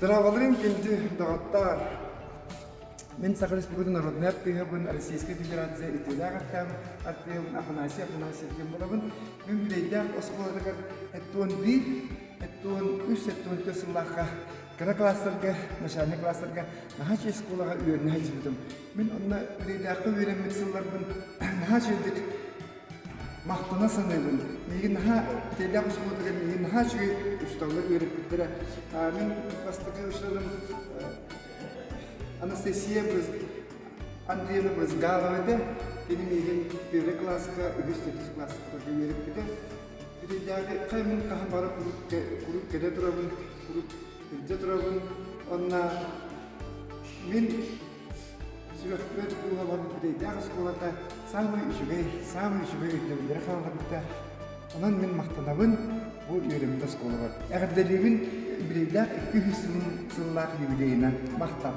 Здравствуйте, кенди дагаттар. Мен Саха Республикасы Народная Пыгабын Российской Федерации Итилягаттан Артем Афанасий кем болабын. Мен билейдер осколдагар эттон бир, эттон үс, эттон төсүллахка кара класстарга, начальный класстарга нахачы школага үйөрүнө хажбытым. Мен онна билейдерге үйрөнмөк сылларбын нахачылдык мақтана санайбын. Меген наха телях осколдагар меген нахачы уставлар үйрөнүп биттире. Мен бастыгы ушталым Анастасия Андреевна Брызгалова да, меген первый класска, үгістетіс класска үйреніп біді. Бірдегі қаймен қахан бары құрып кеде тұрабын, құрып үрде тұрабын. Онна мен сүрекпер бұға барып бірдегі сколата самый үшігей өйтілімдері қалға бітті. Онан мен мақтанабын, бұл үйренімді скола бар. Әғірделебін бірдегі 200 сыллақ юбилейінен мақтап.